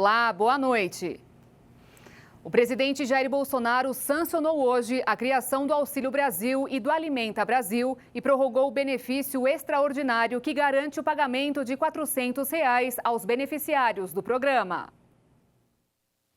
Olá, boa noite. O presidente Jair Bolsonaro sancionou hoje a criação do Auxílio Brasil e do Alimenta Brasil e prorrogou o benefício extraordinário que garante o pagamento de R$ 400 aos beneficiários do programa.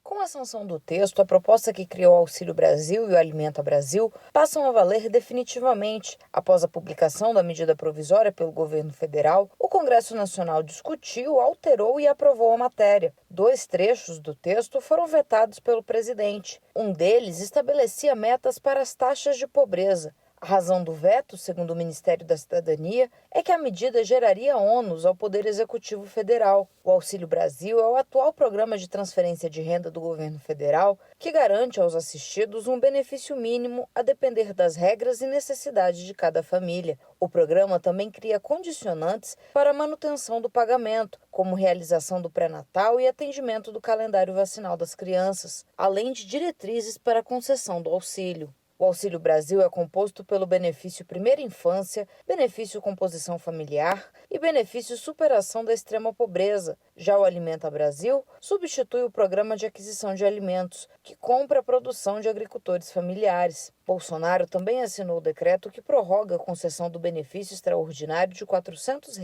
Com a sanção do texto, a proposta que criou o Auxílio Brasil e o Alimenta Brasil passam a valer definitivamente. Após a publicação da medida provisória pelo governo federal, o Congresso Nacional discutiu, alterou e aprovou a matéria. 2 trechos do texto foram vetados pelo presidente. Um deles estabelecia metas para as taxas de pobreza. A razão do veto, segundo o Ministério da Cidadania, é que a medida geraria ônus ao Poder Executivo Federal. O Auxílio Brasil é o atual programa de transferência de renda do governo federal que garante aos assistidos um benefício mínimo a depender das regras e necessidades de cada família. O programa também cria condicionantes para a manutenção do pagamento, como realização do pré-natal e atendimento do calendário vacinal das crianças, além de diretrizes para a concessão do auxílio. O Auxílio Brasil é composto pelo benefício Primeira Infância, benefício Composição Familiar e benefício Superação da Extrema Pobreza. Já o Alimenta Brasil substitui o Programa de Aquisição de Alimentos, que compra a produção de agricultores familiares. Bolsonaro também assinou o decreto que prorroga a concessão do benefício extraordinário de R$ 400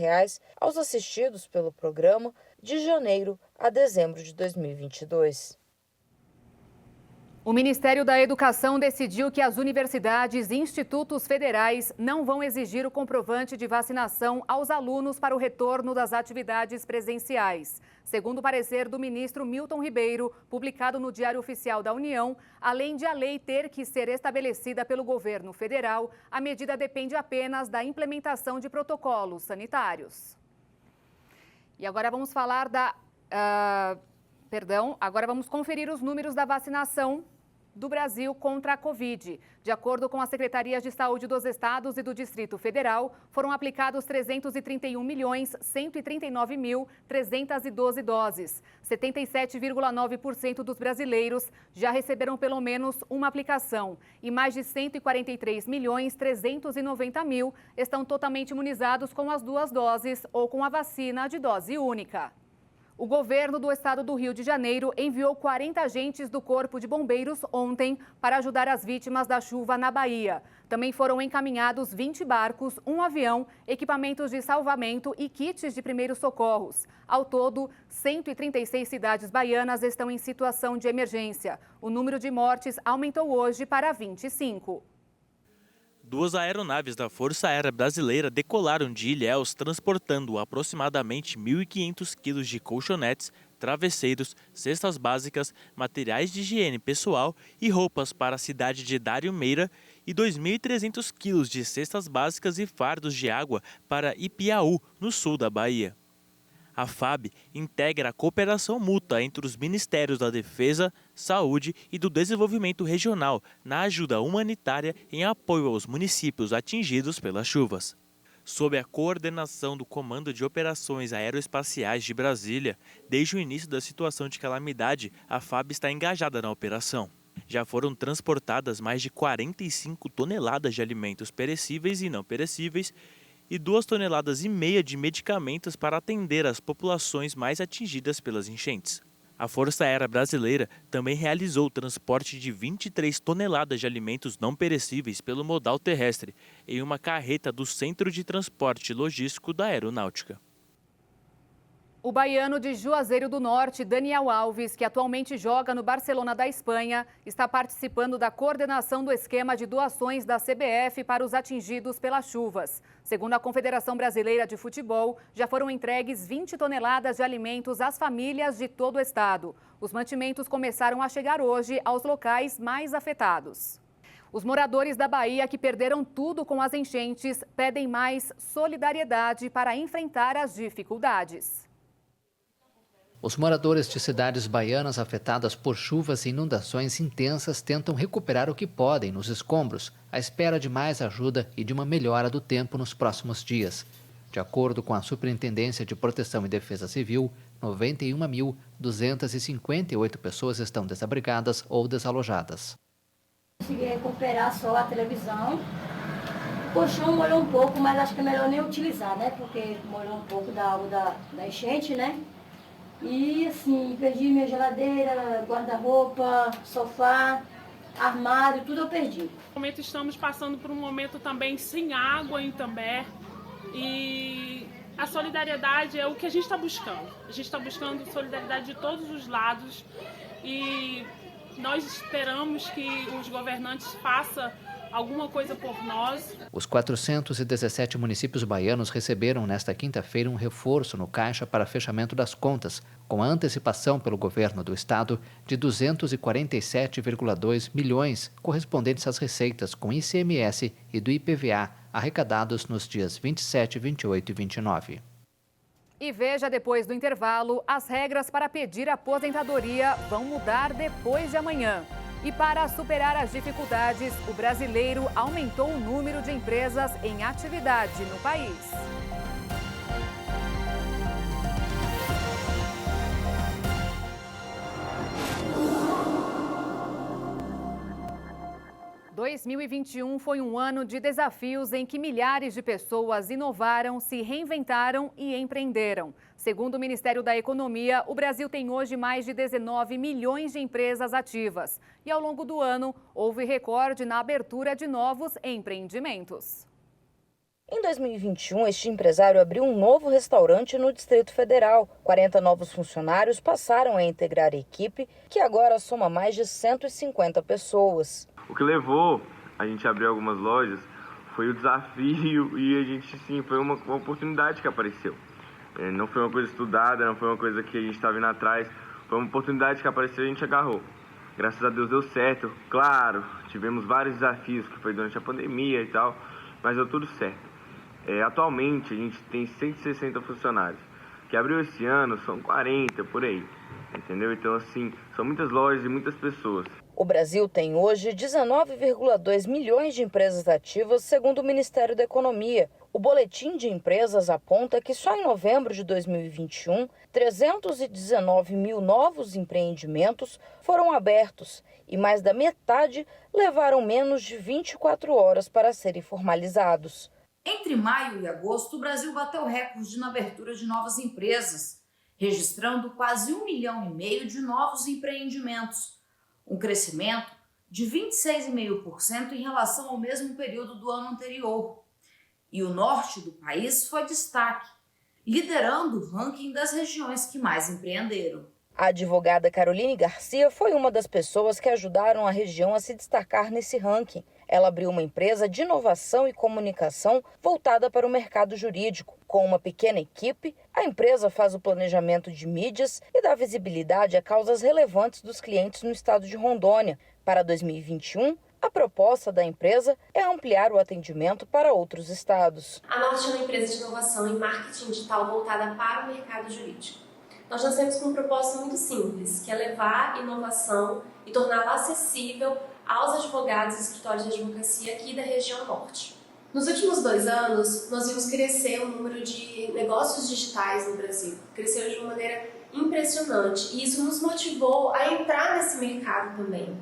aos assistidos pelo programa de janeiro a dezembro de 2022. O Ministério da Educação decidiu que as universidades e institutos federais não vão exigir o comprovante de vacinação aos alunos para o retorno das atividades presenciais. Segundo o parecer do ministro Milton Ribeiro, publicado no Diário Oficial da União, além de a lei ter que ser estabelecida pelo governo federal, a medida depende apenas da implementação de protocolos sanitários. E agora vamos falar agora vamos conferir os números da vacinação do Brasil contra a Covid. De acordo com as Secretarias de Saúde dos Estados e do Distrito Federal, foram aplicados 331.139.312 doses. 77,9% dos brasileiros já receberam pelo menos uma aplicação e mais de 143.390.000 estão totalmente imunizados com as 2 doses ou com a vacina de dose única. O governo do estado do Rio de Janeiro enviou 40 agentes do Corpo de Bombeiros ontem para ajudar as vítimas da chuva na Bahia. Também foram encaminhados 20 barcos, um avião, equipamentos de salvamento e kits de primeiros socorros. Ao todo, 136 cidades baianas estão em situação de emergência. O número de mortes aumentou hoje para 25. 2 aeronaves da Força Aérea Brasileira decolaram de Ilhéus transportando aproximadamente 1.500 quilos de colchonetes, travesseiros, cestas básicas, materiais de higiene pessoal e roupas para a cidade de Dário Meira e 2.300 quilos de cestas básicas e fardos de água para Ipiaú, no sul da Bahia. A FAB integra a cooperação mútua entre os Ministérios da Defesa, Saúde e do Desenvolvimento Regional na ajuda humanitária em apoio aos municípios atingidos pelas chuvas. Sob a coordenação do Comando de Operações Aeroespaciais de Brasília, desde o início da situação de calamidade, a FAB está engajada na operação. Já foram transportadas mais de 45 toneladas de alimentos perecíveis e não perecíveis e 2,5 toneladas de medicamentos para atender as populações mais atingidas pelas enchentes. A Força Aérea Brasileira também realizou o transporte de 23 toneladas de alimentos não perecíveis pelo modal terrestre em uma carreta do Centro de Transporte Logístico da Aeronáutica. O baiano de Juazeiro do Norte, Daniel Alves, que atualmente joga no Barcelona da Espanha, está participando da coordenação do esquema de doações da CBF para os atingidos pelas chuvas. Segundo a Confederação Brasileira de Futebol, já foram entregues 20 toneladas de alimentos às famílias de todo o estado. Os mantimentos começaram a chegar hoje aos locais mais afetados. Os moradores da Bahia que perderam tudo com as enchentes pedem mais solidariedade para enfrentar as dificuldades. Os moradores de cidades baianas afetadas por chuvas e inundações intensas tentam recuperar o que podem nos escombros, à espera de mais ajuda e de uma melhora do tempo nos próximos dias. De acordo com a Superintendência de Proteção e Defesa Civil, 91.258 pessoas estão desabrigadas ou desalojadas. Consegui recuperar só a televisão. O colchão molhou um pouco, mas acho que é melhor nem utilizar, né? Porque molhou um pouco da água da enchente, né? E assim, perdi minha geladeira, guarda-roupa, sofá, armário, tudo eu perdi. No momento estamos passando por um momento também sem água em Itambé e a solidariedade é o que a gente está buscando. A gente está buscando solidariedade de todos os lados e nós esperamos que os governantes façam alguma coisa por nós. Os 417 municípios baianos receberam nesta quinta-feira um reforço no caixa para fechamento das contas, com a antecipação pelo governo do estado de 247,2 milhões, correspondentes às receitas com ICMS e do IPVA, arrecadados nos dias 27, 28 e 29. E veja depois do intervalo, as regras para pedir aposentadoria vão mudar depois de amanhã. E para superar as dificuldades, o brasileiro aumentou o número de empresas em atividade no país. « 2021 foi um ano de desafios em que milhares de pessoas inovaram, se reinventaram e empreenderam. Segundo o Ministério da Economia, o Brasil tem hoje mais de 19 milhões de empresas ativas. E ao longo do ano, houve recorde na abertura de novos empreendimentos. Em 2021, este empresário abriu um novo restaurante no Distrito Federal. 40 novos funcionários passaram a integrar a equipe, que agora soma mais de 150 pessoas. O que levou a gente a abrir algumas lojas foi o desafio e a gente, sim, foi uma oportunidade que apareceu. Não foi uma coisa estudada, não foi uma coisa que a gente estava indo atrás, foi uma oportunidade que apareceu e a gente agarrou. Graças a Deus deu certo, claro, tivemos vários desafios, que foi durante a pandemia e tal, mas deu tudo certo. Atualmente a gente tem 160 funcionários, que abriu esse ano são 40 por aí, entendeu? Então assim, são muitas lojas e muitas pessoas. O Brasil tem hoje 19,2 milhões de empresas ativas, segundo o Ministério da Economia. O Boletim de Empresas aponta que só em novembro de 2021, 319 mil novos empreendimentos foram abertos e mais da metade levaram menos de 24 horas para serem formalizados. Entre maio e agosto, o Brasil bateu recorde na abertura de novas empresas, registrando quase 1,5 milhão de novos empreendimentos. Um crescimento de 26,5% em relação ao mesmo período do ano anterior. E o norte do país foi destaque, liderando o ranking das regiões que mais empreenderam. A advogada Caroline Garcia foi uma das pessoas que ajudaram a região a se destacar nesse ranking. Ela abriu uma empresa de inovação e comunicação voltada para o mercado jurídico. Com uma pequena equipe, a empresa faz o planejamento de mídias e dá visibilidade a causas relevantes dos clientes no estado de Rondônia. Para 2021, a proposta da empresa é ampliar o atendimento para outros estados. A Norte é uma empresa de inovação em marketing digital voltada para o mercado jurídico. Nós nascemos com um propósito muito simples, que é levar inovação e torná-la acessível aos advogados e escritórios de advocacia aqui da região norte. Nos últimos 2 anos, nós vimos crescer o número de negócios digitais no Brasil. Cresceu de uma maneira impressionante e isso nos motivou a entrar nesse mercado também.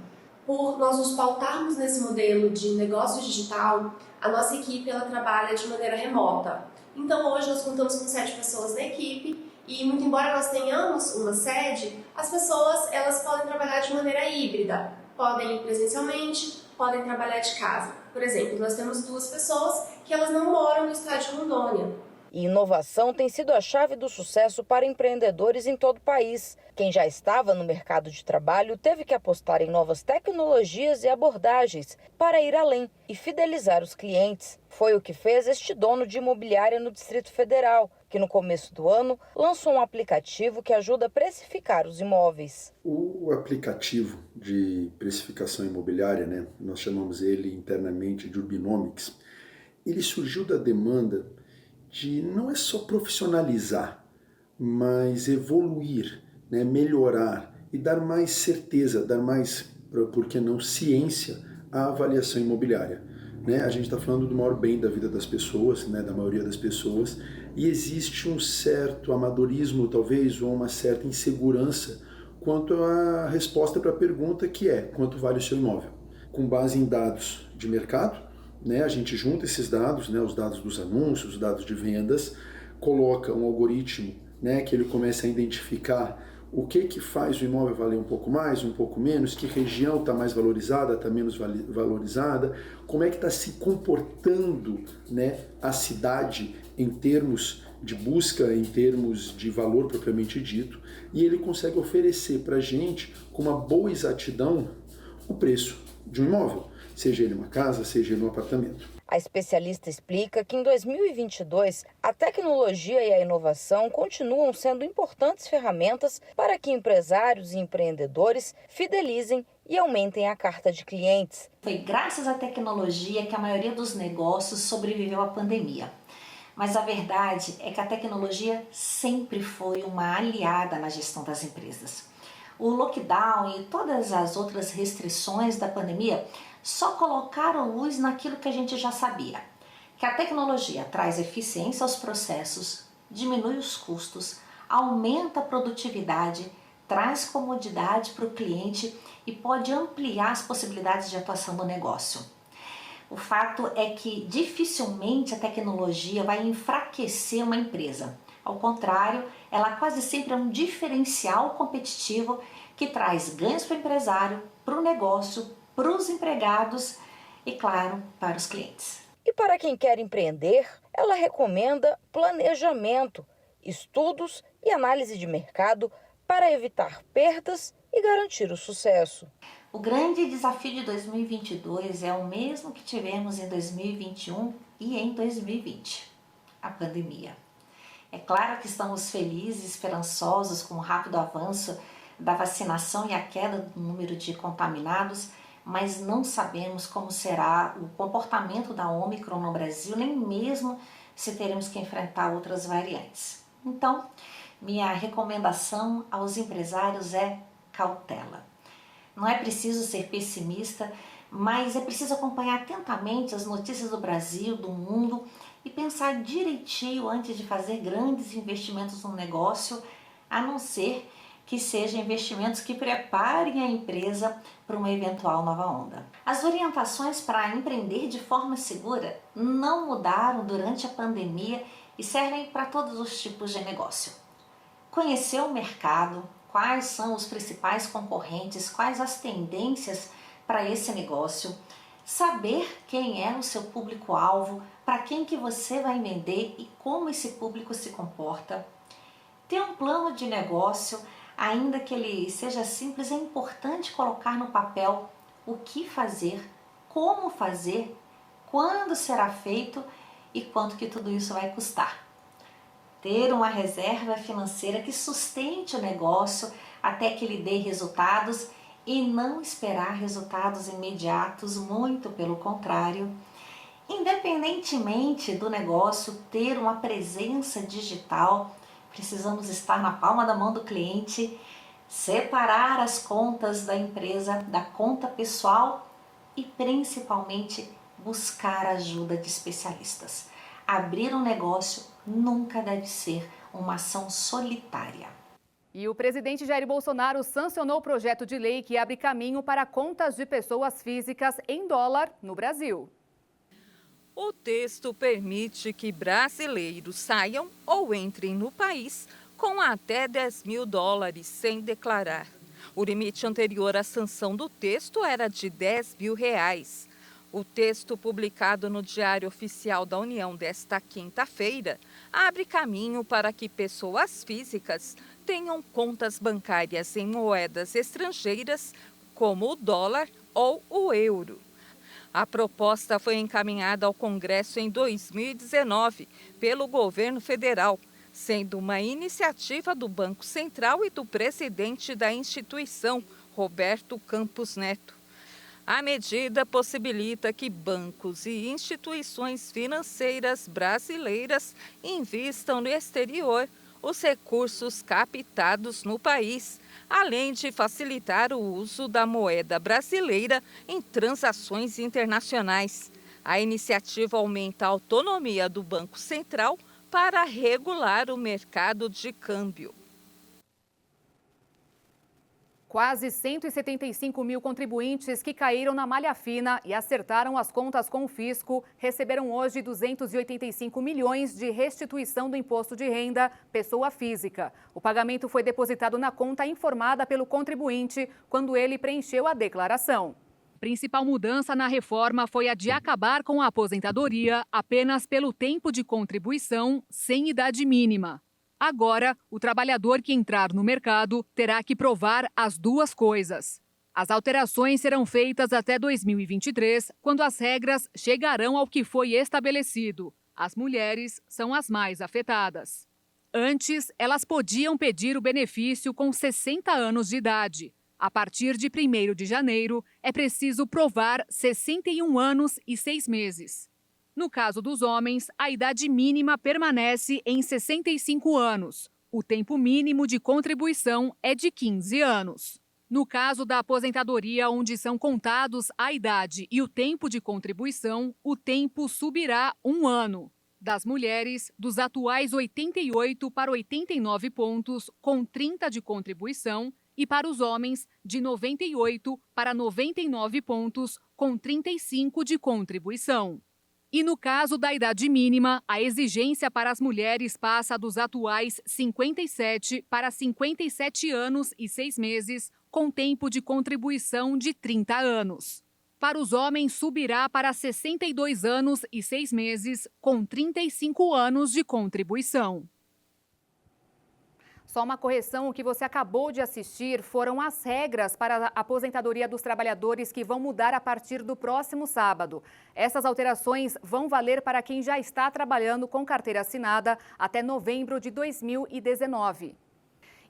Por nós nos pautarmos nesse modelo de negócio digital, a nossa equipe ela trabalha de maneira remota. Então hoje nós contamos com 7 pessoas na equipe e muito embora nós tenhamos uma sede, as pessoas elas podem trabalhar de maneira híbrida. Podem ir presencialmente, podem trabalhar de casa. Por exemplo, nós temos 2 pessoas que elas não moram no estado de Rondônia. E inovação tem sido a chave do sucesso para empreendedores em todo o país. Quem já estava no mercado de trabalho teve que apostar em novas tecnologias e abordagens para ir além e fidelizar os clientes. Foi o que fez este dono de imobiliária no Distrito Federal, que no começo do ano lançou um aplicativo que ajuda a precificar os imóveis. O aplicativo de precificação imobiliária, nós chamamos ele internamente de Urbinomics, ele surgiu da demanda de não é só profissionalizar, mas evoluir, melhorar e dar mais certeza, dar mais, por que não, ciência à avaliação imobiliária. A gente está falando do maior bem da vida das pessoas, da maioria das pessoas, e existe um certo amadorismo, talvez, ou uma certa insegurança quanto à resposta para a pergunta que é: quanto vale o seu imóvel? Com base em dados de mercado, a gente junta esses dados, os dados dos anúncios, os dados de vendas, coloca um algoritmo né, que ele comece a identificar o que faz o imóvel valer um pouco mais, um pouco menos, que região está mais valorizada, está menos valorizada, como é que está se comportando, né, a cidade em termos de busca, em termos de valor propriamente dito, e ele consegue oferecer para a gente, com uma boa exatidão, o preço de um imóvel, seja ele uma casa, seja ele um apartamento. A especialista explica que em 2022, a tecnologia e a inovação continuam sendo importantes ferramentas para que empresários e empreendedores fidelizem e aumentem a carta de clientes. Foi graças à tecnologia que a maioria dos negócios sobreviveu à pandemia. Mas a verdade é que a tecnologia sempre foi uma aliada na gestão das empresas. O lockdown e todas as outras restrições da pandemia só colocaram luz naquilo que a gente já sabia, que a tecnologia traz eficiência aos processos, diminui os custos, aumenta a produtividade, traz comodidade para o cliente e pode ampliar as possibilidades de atuação do negócio. O fato é que dificilmente a tecnologia vai enfraquecer uma empresa. Ao contrário, ela quase sempre é um diferencial competitivo que traz ganhos para o empresário, para o negócio, para os empregados e, claro, para os clientes. E para quem quer empreender, ela recomenda planejamento, estudos e análise de mercado para evitar perdas e garantir o sucesso. O grande desafio de 2022 é o mesmo que tivemos em 2021 e em 2020, a pandemia. É claro que estamos felizes e esperançosos com o rápido avanço da vacinação e a queda do número de contaminados, mas não sabemos como será o comportamento da Ômicron no Brasil, nem mesmo se teremos que enfrentar outras variantes. Então, minha recomendação aos empresários é cautela. Não é preciso ser pessimista, mas é preciso acompanhar atentamente as notícias do Brasil, do mundo e pensar direitinho antes de fazer grandes investimentos no negócio, a não ser que sejam investimentos que preparem a empresa para uma eventual nova onda. As orientações para empreender de forma segura não mudaram durante a pandemia e servem para todos os tipos de negócio. Conhecer o mercado, quais são os principais concorrentes, quais as tendências para esse negócio, saber quem é o seu público-alvo, para quem que você vai vender e como esse público se comporta. Ter um plano de negócio, ainda que ele seja simples, é importante colocar no papel o que fazer, como fazer, quando será feito e quanto que tudo isso vai custar. Ter uma reserva financeira que sustente o negócio até que ele dê resultados e não esperar resultados imediatos, muito pelo contrário. Independentemente do negócio ter uma presença digital, precisamos estar na palma da mão do cliente, separar as contas da empresa da conta pessoal e principalmente buscar ajuda de especialistas. Abrir um negócio nunca deve ser uma ação solitária. E o presidente Jair Bolsonaro sancionou o projeto de lei que abre caminho para contas de pessoas físicas em dólar no Brasil. O texto permite que brasileiros saiam ou entrem no país com até $10 mil sem declarar. O limite anterior à sanção do texto era de R$10 mil. O texto, publicado no Diário Oficial da União desta quinta-feira, abre caminho para que pessoas físicas tenham contas bancárias em moedas estrangeiras, como o dólar ou o euro. A proposta foi encaminhada ao Congresso em 2019 pelo governo federal, sendo uma iniciativa do Banco Central e do presidente da instituição, Roberto Campos Neto. A medida possibilita que bancos e instituições financeiras brasileiras invistam no exterior os recursos captados no país, além de facilitar o uso da moeda brasileira em transações internacionais. A iniciativa aumenta a autonomia do Banco Central para regular o mercado de câmbio. Quase 175 mil contribuintes que caíram na malha fina e acertaram as contas com o fisco receberam hoje 285 milhões de restituição do imposto de renda pessoa física. O pagamento foi depositado na conta informada pelo contribuinte quando ele preencheu a declaração. A principal mudança na reforma foi a de acabar com a aposentadoria apenas pelo tempo de contribuição sem idade mínima. Agora, o trabalhador que entrar no mercado terá que provar as duas coisas. As alterações serão feitas até 2023, quando as regras chegarão ao que foi estabelecido. As mulheres são as mais afetadas. Antes, elas podiam pedir o benefício com 60 anos de idade. A partir de 1º de janeiro, é preciso provar 61 anos e 6 meses. No caso dos homens, a idade mínima permanece em 65 anos. O tempo mínimo de contribuição é de 15 anos. No caso da aposentadoria, onde são contados a idade e o tempo de contribuição, o tempo subirá 1 ano. Das mulheres, dos atuais 88 para 89 pontos, com 30 de contribuição, e para os homens, de 98 para 99 pontos, com 35 de contribuição. E no caso da idade mínima, a exigência para as mulheres passa dos atuais 57 para 57 anos e 6 meses, com tempo de contribuição de 30 anos. Para os homens, subirá para 62 anos e 6 meses, com 35 anos de contribuição. Só uma correção, o que você acabou de assistir foram as regras para a aposentadoria dos trabalhadores que vão mudar a partir do próximo sábado. Essas alterações vão valer para quem já está trabalhando com carteira assinada até novembro de 2019.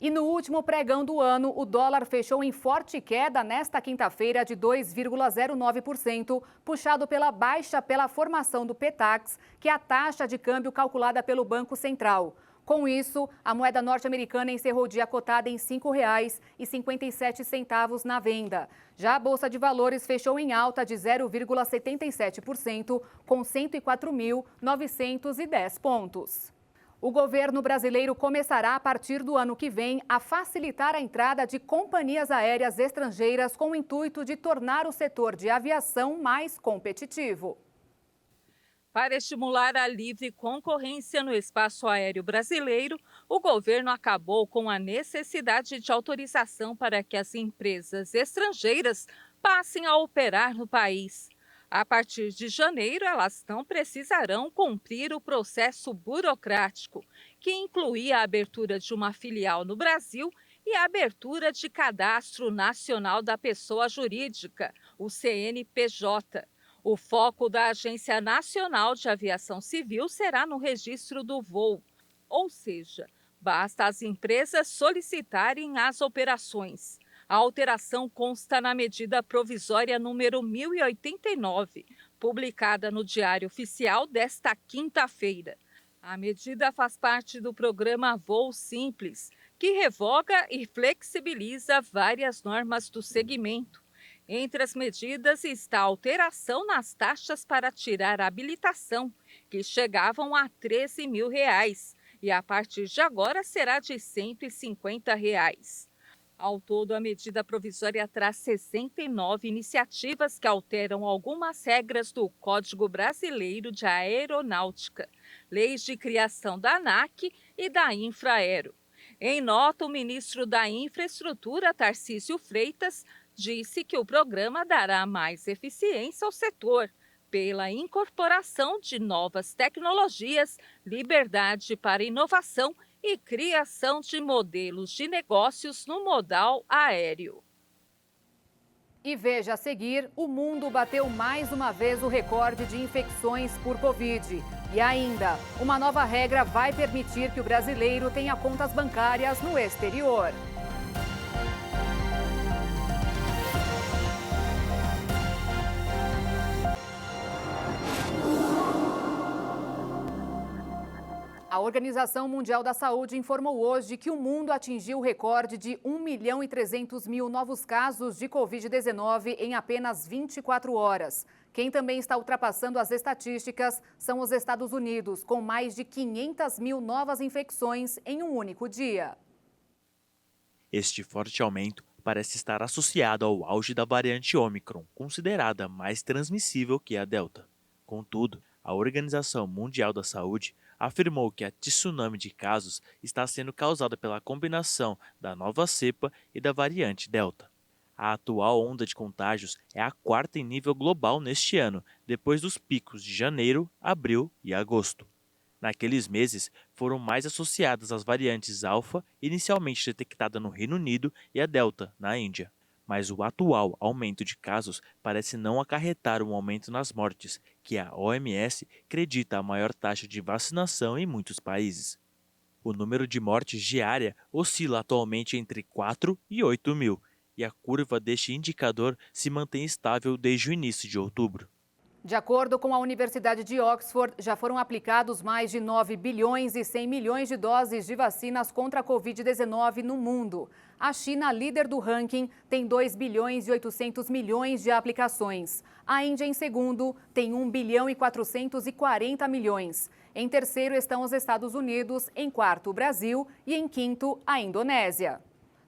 E no último pregão do ano, o dólar fechou em forte queda nesta quinta-feira de 2,09%, puxado pela baixa pela formação do PETAX, que é a taxa de câmbio calculada pelo Banco Central. Com isso, a moeda norte-americana encerrou o dia cotada em R$ 5,57 na venda. Já a Bolsa de Valores fechou em alta de 0,77%, com 104.910 pontos. O governo brasileiro começará a partir do ano que vem a facilitar a entrada de companhias aéreas estrangeiras com o intuito de tornar o setor de aviação mais competitivo. Para estimular a livre concorrência no espaço aéreo brasileiro, o governo acabou com a necessidade de autorização para que as empresas estrangeiras passem a operar no país. A partir de janeiro, elas não precisarão cumprir o processo burocrático, que incluía a abertura de uma filial no Brasil e a abertura de Cadastro Nacional da Pessoa Jurídica, o CNPJ. O foco da Agência Nacional de Aviação Civil será no registro do voo, ou seja, basta as empresas solicitarem as operações. A alteração consta na medida provisória número 1089, publicada no Diário Oficial desta quinta-feira. A medida faz parte do programa Voo Simples, que revoga e flexibiliza várias normas do segmento. Entre as medidas está a alteração nas taxas para tirar a habilitação, que chegavam a R$ 13 mil, e a partir de agora será de R$ 150. Ao todo, a medida provisória traz 69 iniciativas que alteram algumas regras do Código Brasileiro de Aeronáutica, leis de criação da ANAC e da Infraero. Em nota, o ministro da Infraestrutura, Tarcísio Freitas, disse que o programa dará mais eficiência ao setor, pela incorporação de novas tecnologias, liberdade para inovação e criação de modelos de negócios no modal aéreo. E veja a seguir, o mundo bateu mais uma vez o recorde de infecções por Covid. E ainda, uma nova regra vai permitir que o brasileiro tenha contas bancárias no exterior. A Organização Mundial da Saúde informou hoje que o mundo atingiu o recorde de 1.300.000 novos casos de Covid-19 em apenas 24 horas. Quem também está ultrapassando as estatísticas são os Estados Unidos, com mais de 500.000 novas infecções em um único dia. Este forte aumento parece estar associado ao auge da variante Ômicron, considerada mais transmissível que a Delta. Contudo, a Organização Mundial da Saúde afirmou que a tsunami de casos está sendo causada pela combinação da nova cepa e da variante Delta. A atual onda de contágios é a quarta em nível global neste ano, depois dos picos de janeiro, abril e agosto. Naqueles meses, foram mais associadas as variantes Alfa, inicialmente detectada no Reino Unido, e a Delta, na Índia. Mas o atual aumento de casos parece não acarretar um aumento nas mortes, que a OMS acredita a maior taxa de vacinação em muitos países. O número de mortes diária oscila atualmente entre 4 e 8 mil, e a curva deste indicador se mantém estável desde o início de outubro. De acordo com a Universidade de Oxford, já foram aplicados mais de 9 bilhões e 100 milhões de doses de vacinas contra a Covid-19 no mundo. A China, líder do ranking, tem 2 bilhões e 800 milhões de aplicações. A Índia, em segundo, tem 1 bilhão e 440 milhões. Em terceiro estão os Estados Unidos, em quarto o Brasil e em quinto a Indonésia.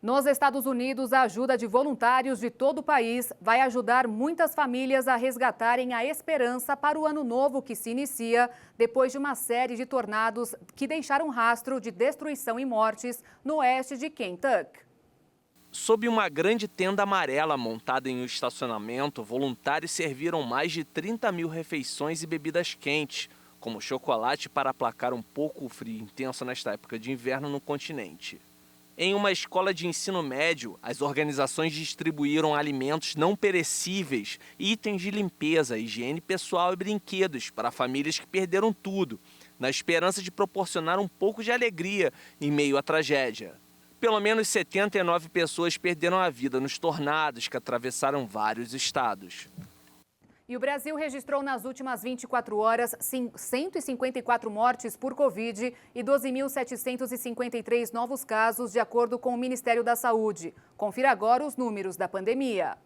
Nos Estados Unidos, a ajuda de voluntários de todo o país vai ajudar muitas famílias a resgatarem a esperança para o ano novo que se inicia depois de uma série de tornados que deixaram rastro de destruição e mortes no oeste de Kentucky. Sob uma grande tenda amarela montada em um estacionamento, voluntários serviram mais de 30 mil refeições e bebidas quentes, como chocolate para aplacar um pouco o frio intenso nesta época de inverno no continente. Em uma escola de ensino médio, as organizações distribuíram alimentos não perecíveis, itens de limpeza, higiene pessoal e brinquedos para famílias que perderam tudo, na esperança de proporcionar um pouco de alegria em meio à tragédia. Pelo menos 79 pessoas perderam a vida nos tornados que atravessaram vários estados. E o Brasil registrou nas últimas 24 horas 154 mortes por Covid e 12.753 novos casos, de acordo com o Ministério da Saúde. Confira agora os números da pandemia.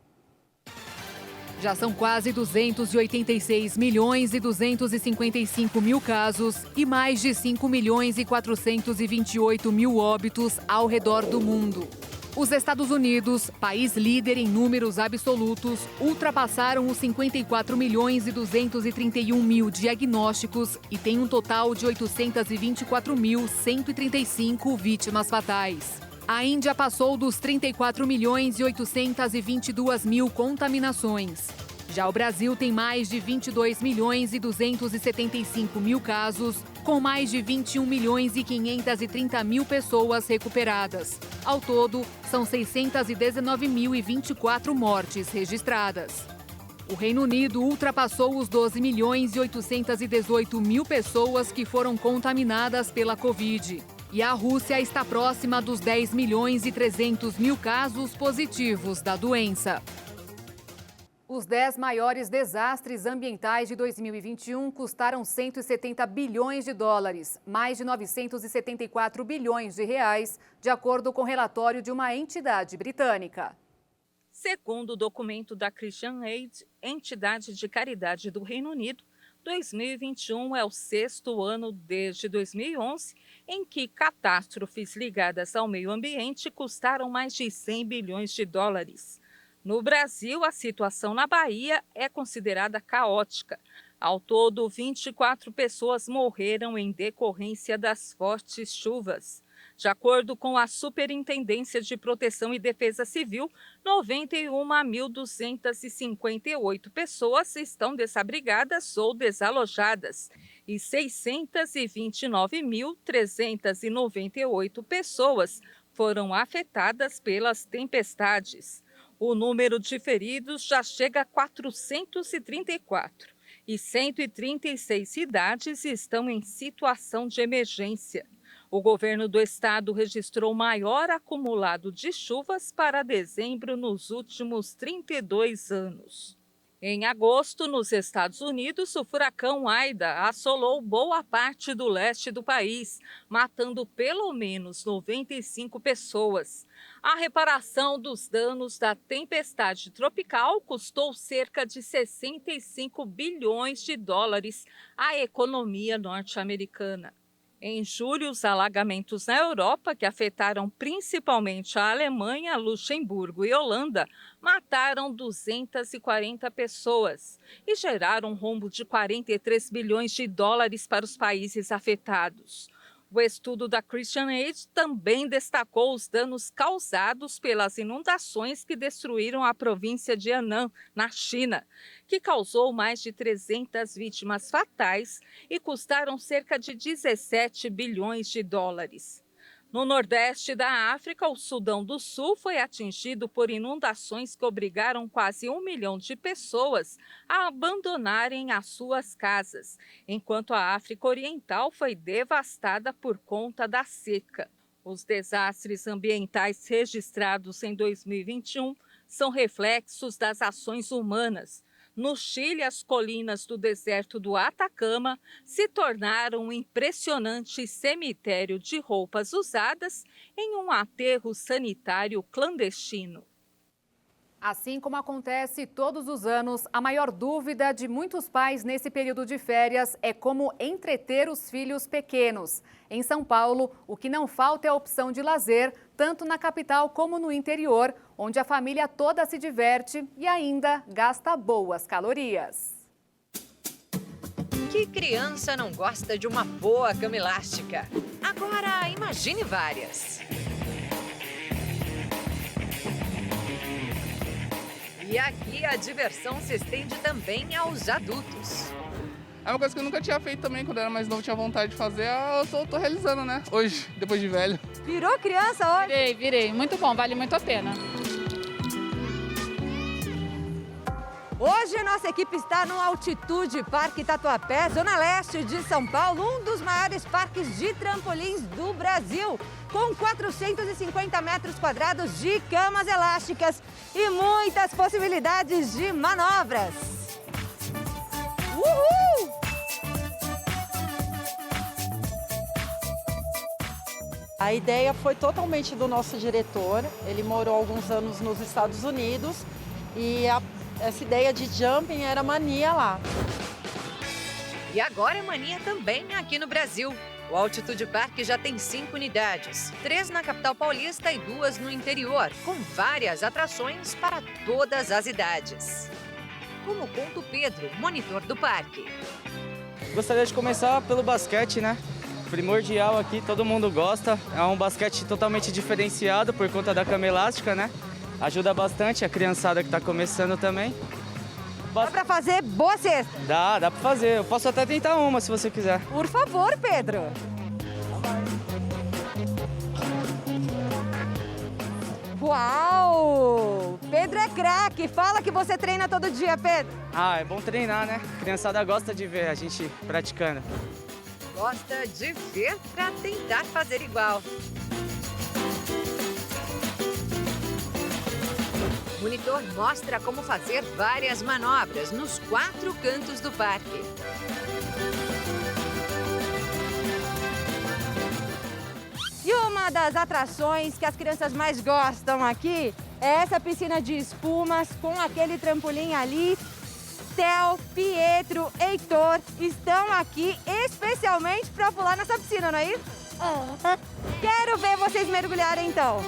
Já são quase 286 milhões e 255 mil casos e mais de 5 milhões e 428 mil óbitos ao redor do mundo. Os Estados Unidos, país líder em números absolutos, ultrapassaram os 54 milhões e 231 mil diagnósticos e tem um total de 824.135 vítimas fatais. A Índia passou dos 34 milhões e 822 mil contaminações. Já o Brasil tem mais de 22 milhões e 275 mil casos, com mais de 21 milhões e 530 mil pessoas recuperadas. Ao todo, são 619.024 mortes registradas. O Reino Unido ultrapassou os 12 milhões e 818 mil pessoas que foram contaminadas pela Covid. E a Rússia está próxima dos 10 milhões e 300 mil casos positivos da doença. Os 10 maiores desastres ambientais de 2021 custaram 170 bilhões de dólares, mais de 974 bilhões de reais, de acordo com o relatório de uma entidade britânica. Segundo o documento da Christian Aid, entidade de caridade do Reino Unido, 2021 é o sexto ano desde 2011 em que catástrofes ligadas ao meio ambiente custaram mais de 100 bilhões de dólares. No Brasil, a situação na Bahia é considerada caótica. Ao todo, 24 pessoas morreram em decorrência das fortes chuvas. De acordo com a Superintendência de Proteção e Defesa Civil, 91.258 pessoas estão desabrigadas ou desalojadas e 629.398 pessoas foram afetadas pelas tempestades. O número de feridos já chega a 434 e 136 cidades estão em situação de emergência. O governo do estado registrou o maior acumulado de chuvas para dezembro nos últimos 32 anos. Em agosto, nos Estados Unidos, o furacão Aida assolou boa parte do leste do país, matando pelo menos 95 pessoas. A reparação dos danos da tempestade tropical custou cerca de 65 bilhões de dólares à economia norte-americana. Em julho, os alagamentos na Europa, que afetaram principalmente a Alemanha, Luxemburgo e Holanda, mataram 240 pessoas e geraram um rombo de 43 bilhões de dólares para os países afetados. O estudo da Christian Aid também destacou os danos causados pelas inundações que destruíram a província de Henan, na China, que causou mais de 300 vítimas fatais e custaram cerca de 17 bilhões de dólares. No nordeste da África, o Sudão do Sul foi atingido por inundações que obrigaram quase 1 milhão de pessoas a abandonarem as suas casas, enquanto a África Oriental foi devastada por conta da seca. Os desastres ambientais registrados em 2021 são reflexos das ações humanas. No Chile, as colinas do deserto do Atacama se tornaram um impressionante cemitério de roupas usadas em um aterro sanitário clandestino. Assim como acontece todos os anos, a maior dúvida de muitos pais nesse período de férias é como entreter os filhos pequenos. Em São Paulo, o que não falta é a opção de lazer, tanto na capital como no interior, onde a família toda se diverte e ainda gasta boas calorias. Que criança não gosta de uma boa cama elástica? Agora, imagine várias. E aqui a diversão se estende também aos adultos. É uma coisa que eu nunca tinha feito também, quando eu era mais novo, tinha vontade de fazer, eu tô realizando, né? Hoje, depois de velho. Virou criança hoje? Virei. Muito bom, vale muito a pena. Hoje a nossa equipe está no Altitude Parque Tatuapé, zona leste de São Paulo, um dos maiores parques de trampolins do Brasil, com 450 metros quadrados de camas elásticas e muitas possibilidades de manobras. Uhul! A ideia foi totalmente do nosso diretor, ele morou alguns anos nos Estados Unidos e essa ideia de jumping era mania lá. E agora é mania também aqui no Brasil. O Altitude Parque já tem 5 unidades, 3 na capital paulista e 2 no interior, com várias atrações para todas as idades. Como conta o Pedro, monitor do parque. Gostaria de começar pelo basquete, né? Primordial aqui, todo mundo gosta. É um basquete totalmente diferenciado por conta da cama elástica, né? Ajuda bastante a criançada que está começando também. Dá pra fazer boa cesta? Dá pra fazer. Eu posso até tentar uma, se você quiser. Por favor, Pedro. Uau! Pedro é craque. Fala que você treina todo dia, Pedro. Ah, é bom treinar, né? A criançada gosta de ver a gente praticando. Gosta de ver pra tentar fazer igual. O monitor mostra como fazer várias manobras nos 4 cantos do parque. E uma das atrações que as crianças mais gostam aqui é essa piscina de espumas com aquele trampolim ali. Theo, Pietro, Heitor estão aqui especialmente para pular nessa piscina, não é isso? Quero ver vocês mergulharem então.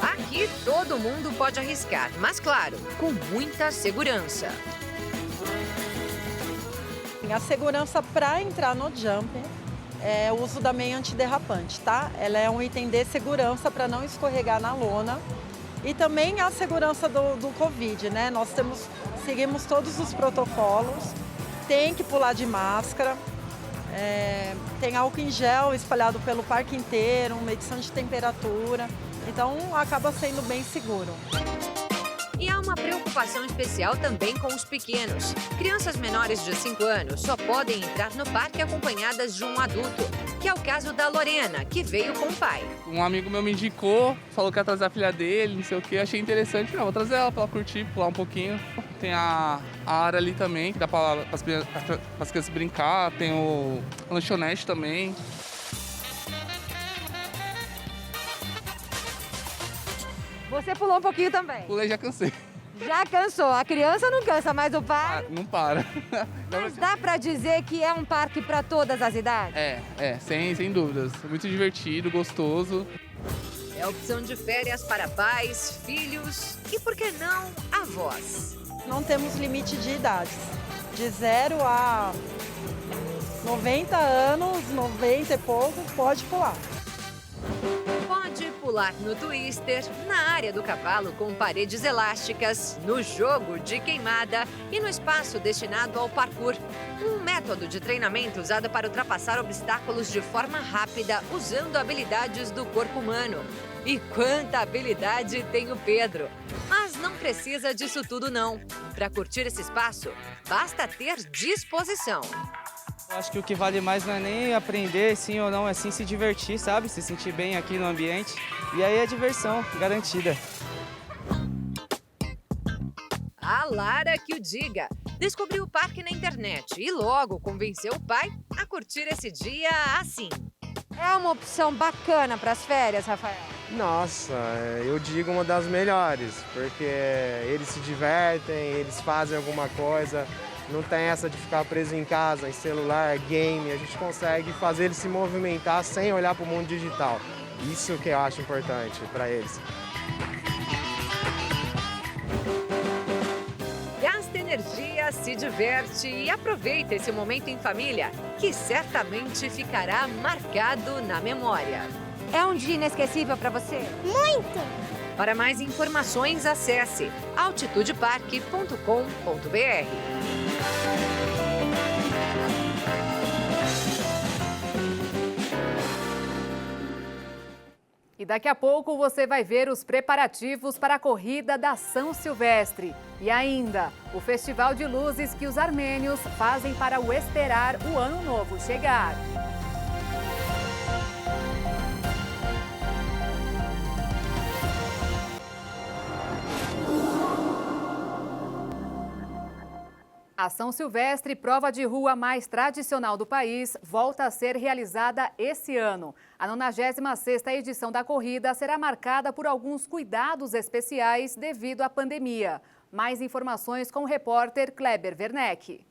Aqui todo mundo pode arriscar, mas claro, com muita segurança. A segurança para entrar no jumping é o uso da meia antiderrapante, tá? Ela é um item de segurança para não escorregar na lona. E também a segurança do Covid, né? Nós seguimos todos os protocolos, tem que pular de máscara, tem álcool em gel espalhado pelo parque inteiro, medição de temperatura, então acaba sendo bem seguro. E há uma preocupação especial também com os pequenos. Crianças menores de 5 anos só podem entrar no parque acompanhadas de um adulto, que é o caso da Lorena, que veio com o pai. Um amigo meu me indicou, falou que ia trazer a filha dele, não sei o que, achei interessante. Não, vou trazer ela pra ela curtir, pular um pouquinho. Tem a área ali também, que dá para as crianças brincar, tem o lanchonete também. Você pulou um pouquinho também? Pulei, já cansei. Já cansou. A criança não cansa, mas o pai... Não para. Mas dá pra dizer que é um parque para todas as idades? Sem dúvidas. Muito divertido, gostoso. É opção de férias para pais, filhos e, por que não, avós. Não temos limite de idades. De 0 a 90 anos, 90 e pouco, pode pular. Pode pular no twister, na área do cavalo com paredes elásticas, no jogo de queimada e no espaço destinado ao parkour. Um método de treinamento usado para ultrapassar obstáculos de forma rápida, usando habilidades do corpo humano. E quanta habilidade tem o Pedro! Mas não precisa disso tudo não. Para curtir esse espaço, basta ter disposição. Eu acho que o que vale mais não é nem aprender sim ou não, é sim se divertir, sabe? Se sentir bem aqui no ambiente. E aí é diversão garantida. A Lara que o diga. Descobriu o parque na internet e logo convenceu o pai a curtir esse dia assim. É uma opção bacana para as férias, Rafael? Nossa, eu digo uma das melhores, porque eles se divertem, eles fazem alguma coisa, não tem essa de ficar preso em casa, em celular, game, a gente consegue fazer eles se movimentar sem olhar para o mundo digital. Isso que eu acho importante para eles. Gasta energia, se diverte e aproveita esse momento em família, que certamente ficará marcado na memória. É um dia inesquecível para você? Muito! Para mais informações, acesse altitudeparque.com.br. E daqui a pouco você vai ver os preparativos para a corrida da São Silvestre. E ainda, o festival de luzes que os armênios fazem para o esperar o Ano Novo chegar. A São Silvestre, prova de rua mais tradicional do país, volta a ser realizada esse ano. A 96ª edição da corrida será marcada por alguns cuidados especiais devido à pandemia. Mais informações com o repórter Kleber Werneck.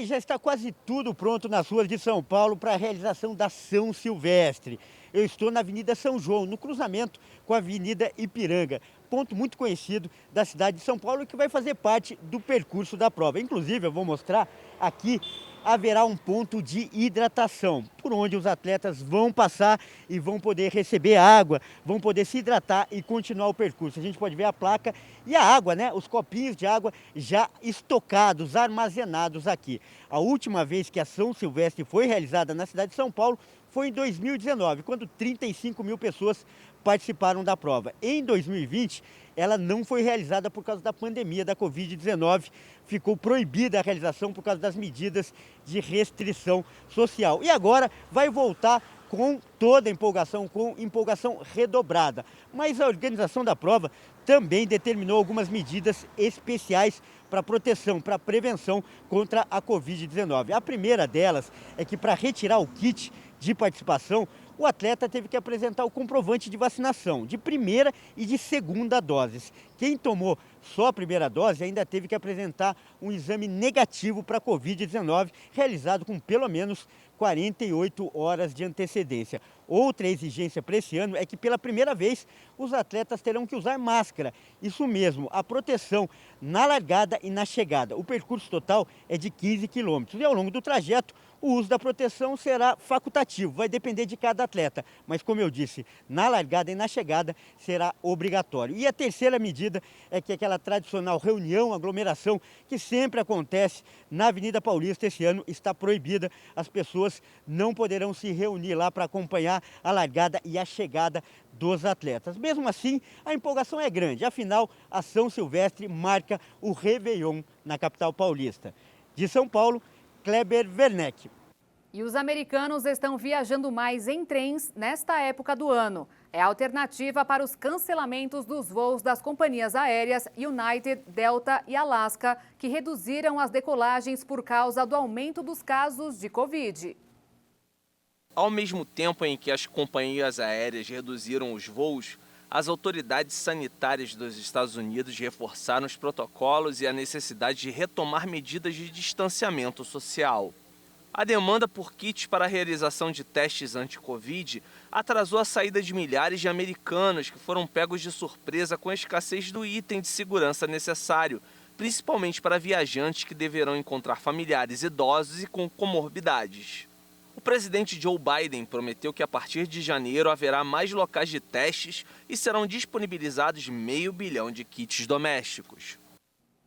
Já está quase tudo pronto nas ruas de São Paulo para a realização da São Silvestre. Eu estou na Avenida São João, no cruzamento com a Avenida Ipiranga, ponto muito conhecido da cidade de São Paulo que vai fazer parte do percurso da prova. Inclusive, eu vou mostrar aqui, haverá um ponto de hidratação, por onde os atletas vão passar e vão poder receber água, vão poder se hidratar e continuar o percurso. A gente pode ver a placa e a água, né? Os copinhos de água já estocados, armazenados aqui. A última vez que a São Silvestre foi realizada na cidade de São Paulo foi em 2019, quando 35 mil pessoas participaram da prova. Em 2020, ela não foi realizada por causa da pandemia da Covid-19. Ficou proibida a realização por causa das medidas de restrição social. E agora vai voltar com toda a empolgação, com empolgação redobrada. Mas a organização da prova também determinou algumas medidas especiais para proteção, para prevenção contra a Covid-19. A primeira delas é que para retirar o kit de participação, o atleta teve que apresentar o comprovante de vacinação de primeira e de segunda doses. Quem tomou só a primeira dose ainda teve que apresentar um exame negativo para a Covid-19, realizado com pelo menos 48 horas de antecedência. Outra exigência para esse ano é que pela primeira vez os atletas terão que usar máscara. Isso mesmo, a proteção na largada e na chegada. O percurso total é de 15 quilômetros e ao longo do trajeto o uso da proteção será facultativo, vai depender de cada atleta. Mas como eu disse, na largada e na chegada será obrigatório. E a terceira medida é que aquela tradicional reunião, aglomeração que sempre acontece na Avenida Paulista esse ano está proibida. As pessoas não poderão se reunir lá para acompanhar a largada e a chegada dos atletas. Mesmo assim, a empolgação é grande. Afinal, a São Silvestre marca o Réveillon na capital paulista. De São Paulo, Kleber Werneck. E os americanos estão viajando mais em trens nesta época do ano. É a alternativa para os cancelamentos dos voos das companhias aéreas United, Delta e Alaska, que reduziram as decolagens por causa do aumento dos casos de Covid. Ao mesmo tempo em que as companhias aéreas reduziram os voos, as autoridades sanitárias dos Estados Unidos reforçaram os protocolos e a necessidade de retomar medidas de distanciamento social. A demanda por kits para a realização de testes anti-Covid atrasou a saída de milhares de americanos que foram pegos de surpresa com a escassez do item de segurança necessário, principalmente para viajantes que deverão encontrar familiares idosos e com comorbidades. O presidente Joe Biden prometeu que a partir de janeiro haverá mais locais de testes e serão disponibilizados 500 milhão de kits domésticos.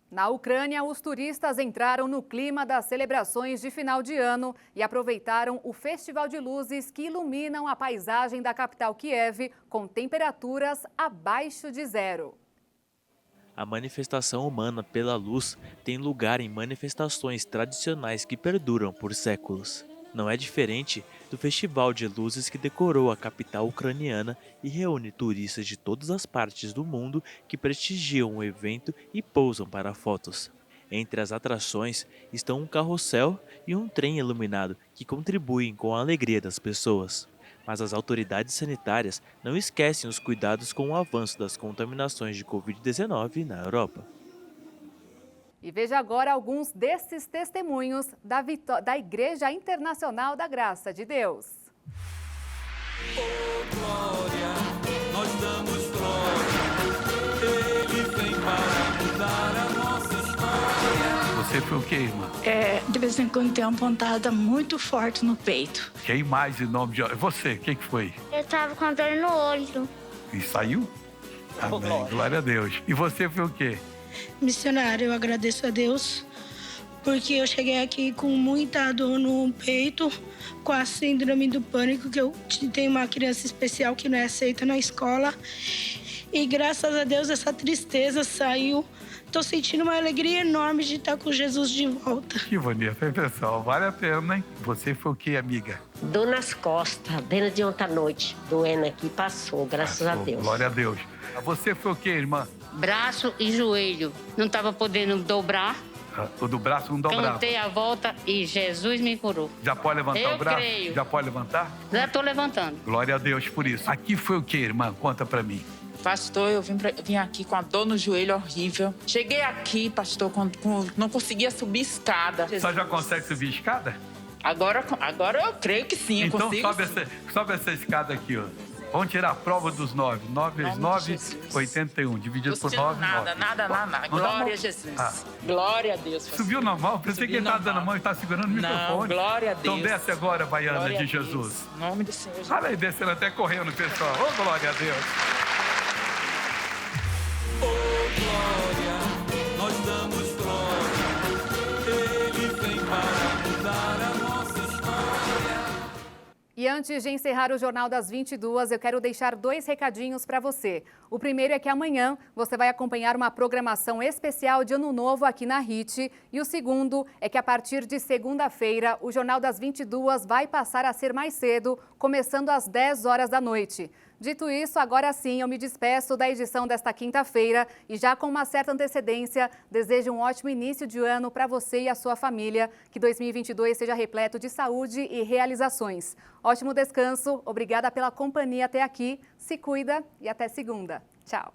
Na Ucrânia, os turistas entraram no clima das celebrações de final de ano e aproveitaram o festival de luzes que iluminam a paisagem da capital Kiev com temperaturas abaixo de zero. A manifestação humana pela luz tem lugar em manifestações tradicionais que perduram por séculos. Não é diferente do festival de luzes que decorou a capital ucraniana e reúne turistas de todas as partes do mundo que prestigiam o evento e pousam para fotos. Entre as atrações estão um carrossel e um trem iluminado que contribuem com a alegria das pessoas. Mas as autoridades sanitárias não esquecem os cuidados com o avanço das contaminações de Covid-19 na Europa. E veja agora alguns desses testemunhos da Igreja Internacional da Graça de Deus. Oh, glória, nós damos glória, Ele vem para mudar a nossa história. Você foi o que, irmã? De vez em quando tem uma pontada muito forte no peito. Quem mais em nome de... Você, o que foi? Eu tava com dor no olho. E saiu? Amém, glória a Deus. E você foi o quê? Missionário, eu agradeço a Deus, porque eu cheguei aqui com muita dor no peito, com a síndrome do pânico, que eu tenho uma criança especial que não é aceita na escola. E graças a Deus essa tristeza saiu. Estou sentindo uma alegria enorme de estar com Jesus de volta. Que bonito, hein, pessoal? Vale a pena, hein? Você foi o quê, amiga? Dor nas costas, desde ontem à noite. Doendo aqui, passou, graças a Deus. Glória a Deus. Você foi o quê, irmã? Braço e joelho. Não estava podendo dobrar. O do braço não dobrava. Cantei a volta e Jesus me curou. Já pode levantar o braço? Eu creio. Já pode levantar? Já estou levantando. Glória a Deus por isso. Aqui foi o quê, irmã? Conta pra mim. Pastor, eu vim aqui com a dor no joelho horrível. Cheguei aqui, pastor, não conseguia subir escada. Só já consegue subir escada? Agora eu creio que sim, então, eu consigo. Sobe essa escada aqui, ó. Vamos tirar a prova dos 9. 9 vezes 9, 81. Dividido por 9, nada. Glória a Jesus. Glória a Deus. Pastor. Subiu normal? Pensei que ele estava dando a mão e estava segurando o microfone. Glória a Deus. Então desce agora, Baiana glória de Jesus. Em nome do Senhor Jesus. Olha aí, descendo até correndo, pessoal. Oh, glória a Deus. Oh, glória, nós damos glória, Ele vem para mudar a nossa história. E antes de encerrar o Jornal das 22, eu quero deixar 2 recadinhos para você. O primeiro é que amanhã você vai acompanhar uma programação especial de Ano Novo aqui na HIT. E o segundo é que a partir de segunda-feira, o Jornal das 22 vai passar a ser mais cedo, começando às 10 horas da noite. Dito isso, agora sim eu me despeço da edição desta quinta-feira e já com uma certa antecedência, desejo um ótimo início de ano para você e a sua família. Que 2022 seja repleto de saúde e realizações. Ótimo descanso, obrigada pela companhia até aqui, se cuida e até segunda. Tchau.